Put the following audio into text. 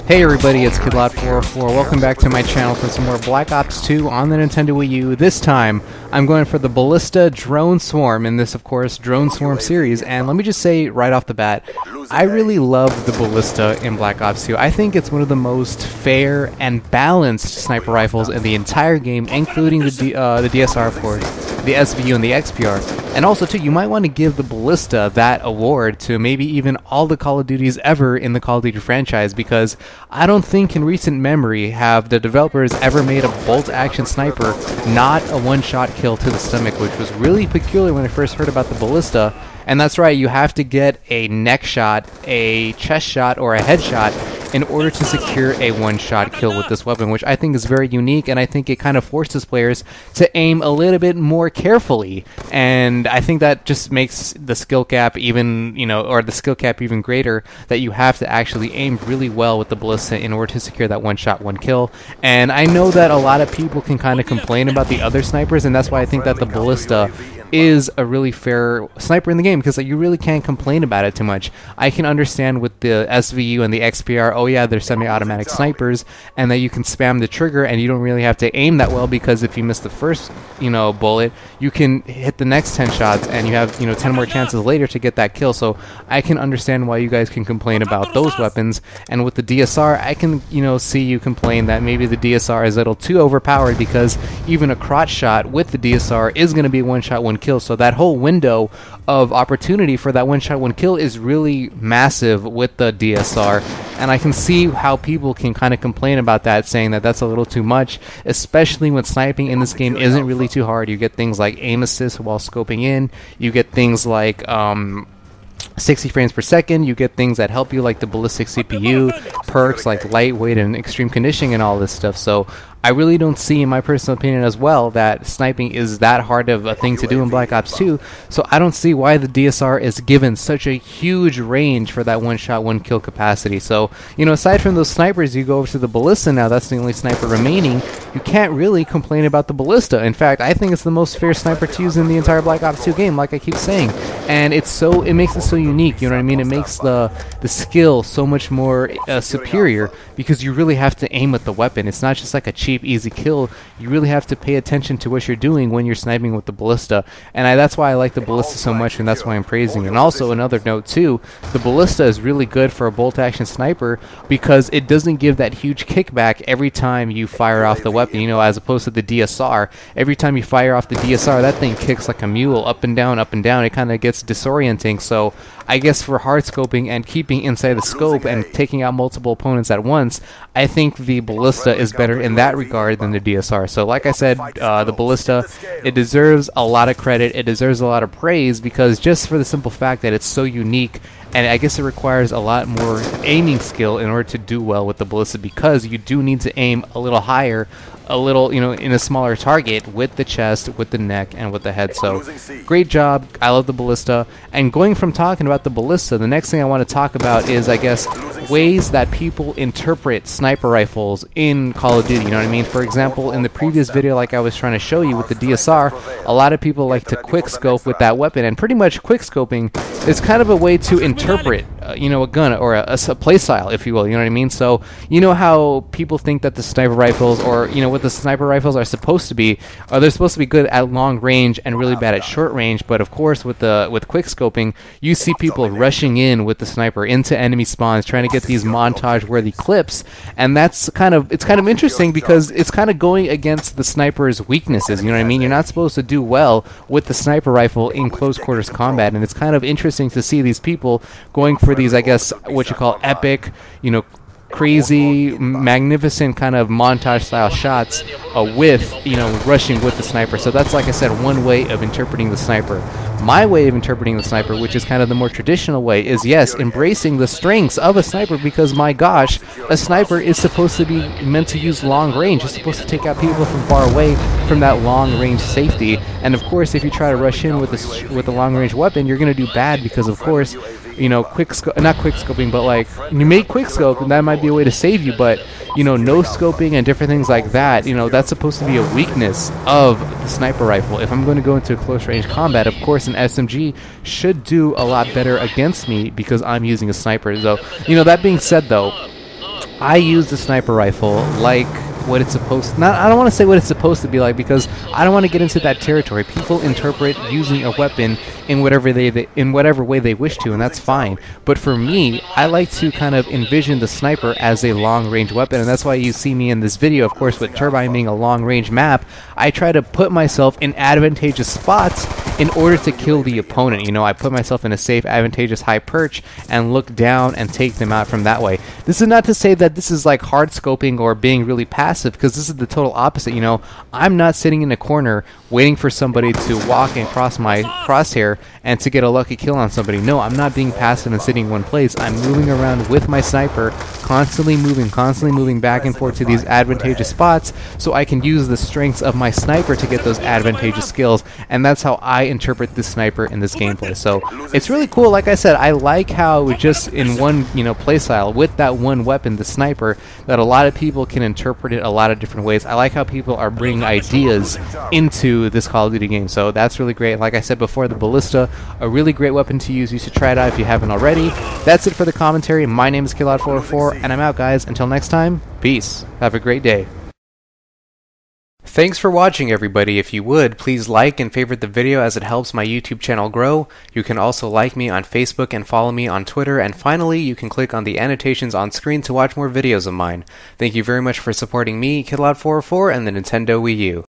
Hey everybody, it's KidLot404. Welcome back to my channel for some more Black Ops 2 on the Nintendo Wii U. This time, I'm going for the Ballista Drone Swarm in this, of course, Drone Swarm series. And let me just say right off the bat, I really love the Ballista in Black Ops 2. I think it's one of the most fair and balanced sniper rifles in the entire game, including the DSR, of course, the SVU and the XPR. And also, too, you might want to give the Ballista that award to maybe even all the Call of Duties ever in the Call of Duty franchise, because I don't think in recent memory have the developers ever made a bolt-action sniper not a one-shot kill to the stomach, which was really peculiar when I first heard about the Ballista. And that's right, you have to get a neck shot, a chest shot, or a headshot in order to secure a one-shot kill with this weapon, which I think is very unique, and I think it kind of forces players to aim a little bit more carefully. And I think that just makes the skill cap even, or the skill cap even greater, that you have to actually aim really well with the Ballista in order to secure that one-shot, one-kill. And I know that a lot of people can kind of complain about the other snipers, and that's why I think that the Ballista is a really fair sniper in the game, because you really can't complain about it too much. I can understand with the SVU and the XPR, oh yeah, they're semi-automatic snipers, and that you can spam the trigger and you don't really have to aim that well, because if you miss the first, bullet, you can hit the next 10 shots and you have, 10 more chances later to get that kill. So I can understand why you guys can complain about those weapons. And with the DSR, I can, see you complain that maybe the DSR is a little too overpowered, because even a crotch shot with the DSR is going to be one shot, one kill. So that whole window of opportunity for that one shot, one kill is really massive with the DSR. And I can see how people can kind of complain about that, saying that that's a little too much, especially when sniping in this game isn't really too hard. You get things like aim assist while scoping in, you get things like 60 frames per second, you get things that help you like the ballistic CPU, perks like lightweight and extreme conditioning and all this stuff. So I really don't see, in my personal opinion as well, that sniping is that hard of a thing to do in Black Ops 2, so I don't see why the DSR is given such a huge range for that one-shot, one-kill capacity. So, aside from those snipers, you go over to the Ballista now, that's the only sniper remaining, you can't really complain about the Ballista. In fact, I think it's the most fair sniper to use in the entire Black Ops 2 game, like I keep saying. And it makes it so unique, you know what I mean? It makes the skill so much more superior, because you really have to aim with the weapon. It's not just like a cheap, easy kill. You really have to pay attention to what you're doing when you're sniping with the Ballista. And that's why I like the Ballista so much, and that's why I'm praising it. And also, another note too, the Ballista is really good for a bolt-action sniper, because it doesn't give that huge kickback every time you fire off the weapon, as opposed to the DSR. Every time you fire off the DSR, that thing kicks like a mule, up and down, up and down. It kind of gets disorienting. So I guess for hard scoping and keeping inside the scope and taking out multiple opponents at once, I think the Ballista is better in that regard than the DSR. So like I said, the Ballista, it deserves a lot of credit, it deserves a lot of praise, because just for the simple fact that it's so unique, and I guess it requires a lot more aiming skill in order to do well with the Ballista, because you do need to aim a little higher, a little, in a smaller target with the chest, with the neck, and with the head. So, great job. I love the Ballista. And going from talking about the Ballista, the next thing I want to talk about is, I guess, ways that people interpret sniper rifles in Call of Duty, you know what I mean? For example, in the previous video, like I was trying to show you with the DSR, a lot of people like to quickscope with that weapon, and pretty much quickscoping is kind of a way to interpret, a gun, or a playstyle, if you will, you know what I mean? So, how people think that the sniper rifles, or, what the sniper rifles are supposed to be, they're supposed to be good at long range and really bad at short range, but of course with quickscoping, you see people rushing in with the sniper into enemy spawns, trying to get these montage-worthy clips, and it's kind of interesting, because it's kind of going against the sniper's weaknesses, you know what I mean? You're not supposed to do well with the sniper rifle in close quarters combat, and it's kind of interesting to see these people going for these, I guess, what you call epic, crazy, magnificent kind of montage style shots with, rushing with the sniper. So that's, like I said, one way of interpreting the sniper. My way of interpreting the sniper, which is kind of the more traditional way, is, yes, embracing the strengths of a sniper, because, my gosh, a sniper is supposed to be meant to use long range. It's supposed to take out people from far away from that long range safety. And of course, if you try to rush in with a long range weapon, you're going to do bad, because of course, not quick scoping, but like, you make quick scope, and that might be a way to save you, but no scoping and different things like that, that's supposed to be a weakness of the sniper rifle. If I'm going to go into close range combat, of course an SMG should do a lot better against me, because I'm using a sniper. So, that being said though, I use the sniper rifle like what it's supposed not I don't want to say what it's supposed to be like, because I don't want to get into that territory. People interpret using a weapon in whatever way they wish to, and that's fine. But for me, I like to kind of envision the sniper as a long-range weapon, and that's why you see me in this video. Of course, with Turbine being a long-range map, I try to put myself in advantageous spots in order to kill the opponent. You know, I put myself in a safe, advantageous high perch and look down and take them out from that way. This is not to say that this is like hard scoping or being really passive, because this is the total opposite. You know, I'm not sitting in a corner waiting for somebody to walk and cross my crosshair and to get a lucky kill on somebody. No, I'm not being passive and sitting in one place. I'm moving around with my sniper, constantly moving back and forth to these advantageous spots so I can use the strengths of my sniper to get those advantageous skills, and that's how I interpret this sniper in this gameplay. So it's really cool. Like I said, I like how just in one, you know, playstyle with that one weapon, the sniper, that a lot of people can interpret it a lot of different ways. I like how people are bringing ideas into this Call of Duty game, so that's really great. Like I said before, the Ballista, a really great weapon to use. You should try it out if you haven't already. That's it for the commentary. My name is Killot404, and I'm out, guys. Until next time, peace. Have a great day. Thanks for watching, everybody. If you would, please like and favorite the video, as it helps my YouTube channel grow. You can also like me on Facebook and follow me on Twitter, and finally, you can click on the annotations on screen to watch more videos of mine. Thank you very much for supporting me, Killot404, and the Nintendo Wii U.